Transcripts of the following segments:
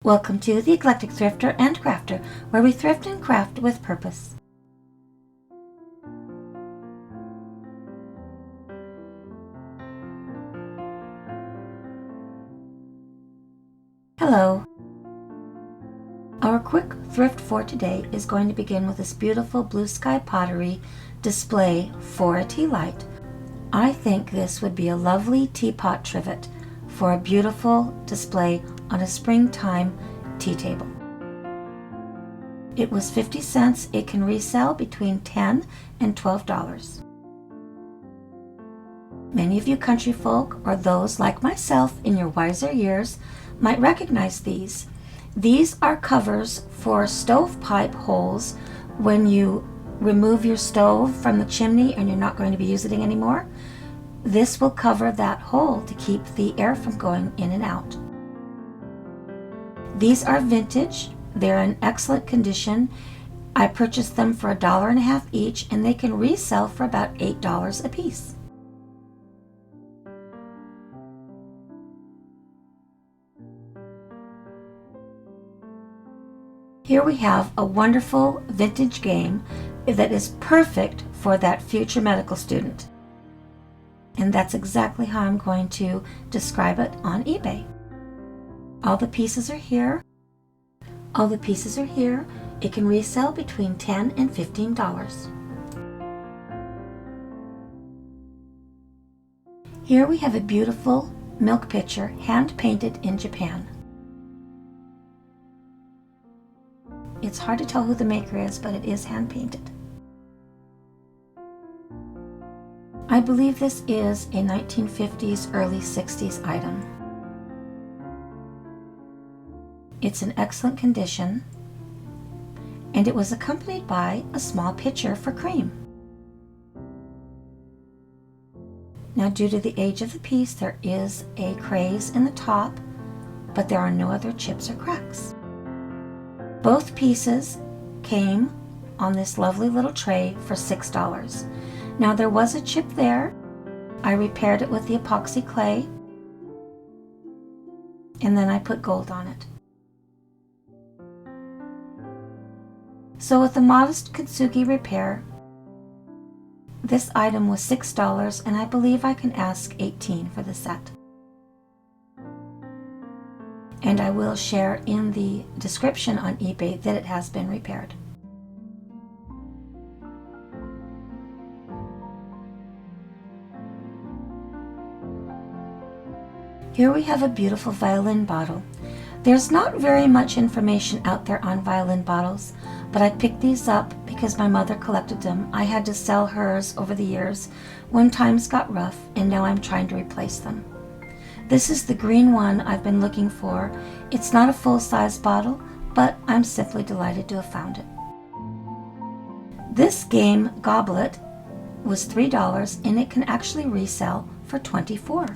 Welcome to the Eclectic Thrifter and Crafter, where we thrift and craft with purpose. Hello. Our quick thrift for today is going to begin with this beautiful blue sky pottery display for a tea light. I think this would be a lovely teapot trivet for a beautiful display on a springtime tea table. It was 50 cents. It can resell between $10 and $12. Many of you country folk, or those like myself in your wiser years, might recognize these. These are covers for stovepipe holes when you remove your stove from the chimney and you're not going to be using it anymore. This will cover that hole to keep the air from going in and out. These are vintage. They're in excellent condition. I purchased them for $1.50 each, and they can resell for about $8 a piece. Here we have a wonderful vintage game that is perfect for that future medical student. And that's exactly how I'm going to describe it on eBay. All the pieces are here. All the pieces are here. It can resell between $10 and $15. Here we have a beautiful milk pitcher, hand painted in Japan. It's hard to tell who the maker is, but it is hand painted. I believe this is a 1950s, early 60s item. It's in excellent condition, and it was accompanied by a small pitcher for cream. Now, due to the age of the piece, there is a craze in the top, but there are no other chips or cracks. Both pieces came on this lovely little tray for $6. Now, there was a chip there. I repaired it with the epoxy clay, and then I put gold on it. So with a modest kintsugi repair, this item was $6, and I believe I can ask $18 for the set. And I will share in the description on eBay that it has been repaired. Here we have a beautiful violin bottle. There's not very much information out there on violin bottles, but I picked these up because my mother collected them. I had to sell hers over the years when times got rough, and now I'm trying to replace them. This is the green one I've been looking for. It's not a full-size bottle, but I'm simply delighted to have found it. This game goblet was $3, and it can actually resell for $24.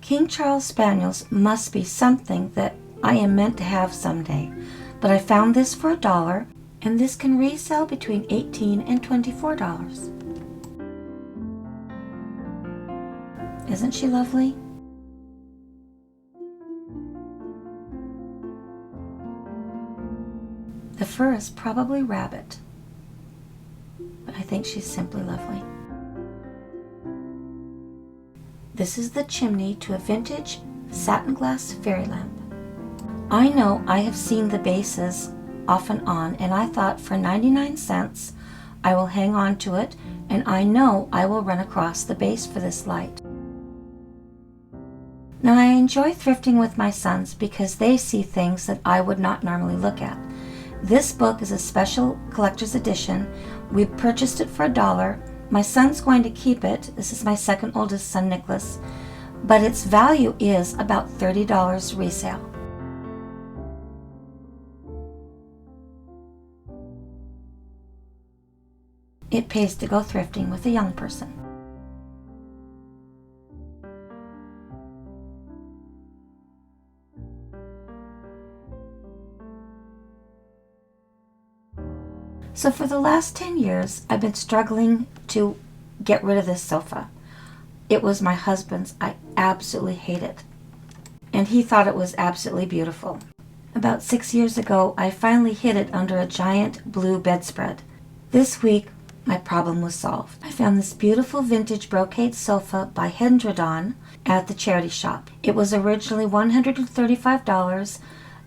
King Charles Spaniels must be something that I am meant to have someday, but I found this for $1, and this can resell between $18 and $24. Isn't she lovely? The fur is probably rabbit, but I think she's simply lovely. This is the chimney to a vintage satin glass fairy lamp. I know I have seen the bases off and on, and I thought for 99 cents I will hang on to it, and I know I will run across the base for this light. Now, I enjoy thrifting with my sons because they see things that I would not normally look at. This book is a special collector's edition. We purchased it for $1. My son's going to keep it. This is my second oldest son, Nicholas, but its value is about $30 resale. It pays to go thrifting with a young person. So for the last 10 years, I've been struggling to get rid of this sofa. It was my husband's. I absolutely hate it. and he thought it was absolutely beautiful. About 6 years ago, I finally hid it under a giant blue bedspread. This week, my problem was solved. I found this beautiful vintage brocade sofa by Hendredon at the charity shop. It was originally $135.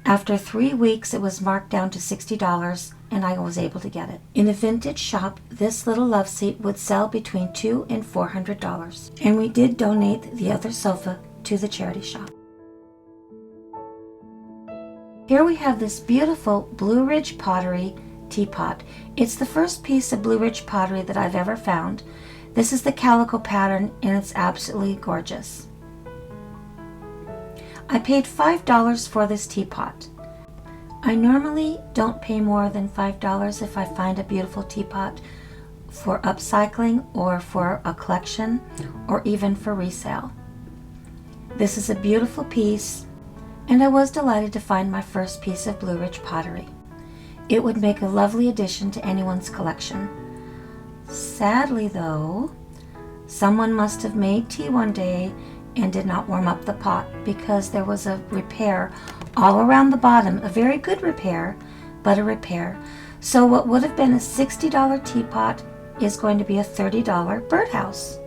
After 3 weeks, it was marked down to $60, and I was able to get it. In a vintage shop, this little love seat would sell between $200 and $400, and we did donate the other sofa to the charity shop. Here we have this beautiful Blue Ridge Pottery teapot. It's the first piece of Blue Ridge Pottery that I've ever found. This is the calico pattern, and it's absolutely gorgeous. I paid $5 for this teapot. I normally don't pay more than $5 if I find a beautiful teapot for upcycling or for a collection or even for resale. This is a beautiful piece, and I was delighted to find my first piece of Blue Ridge Pottery. It would make a lovely addition to anyone's collection. Sadly though, someone must have made tea one day and did not warm up the pot because there was a repair all around the bottom, a very good repair, but a repair. So what would have been a $60 teapot is going to be a $30 birdhouse.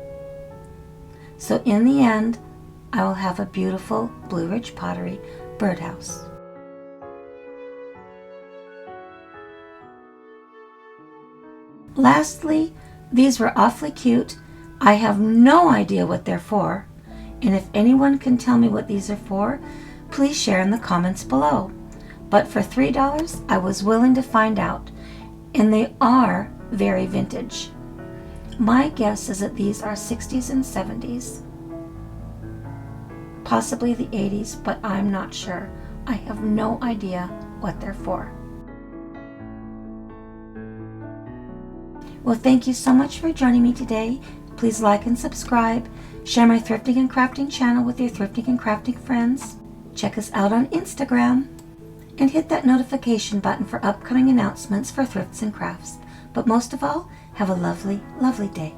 So in the end, I will have a beautiful Blue Ridge Pottery birdhouse. Lastly, these were awfully cute. I have no idea what they're for, and if anyone can tell me what these are for, please share in the comments below. But for $3, I was willing to find out, and they are very vintage. My guess is that these are 60s and 70s, possibly the 80s, but I'm not sure. I have no idea what they're for. Well, thank you so much for joining me today. Please like and subscribe. Share my thrifting and crafting channel with your thrifting and crafting friends. Check us out on Instagram. And hit that notification button for upcoming announcements for thrifts and crafts. But most of all, have a lovely, lovely day.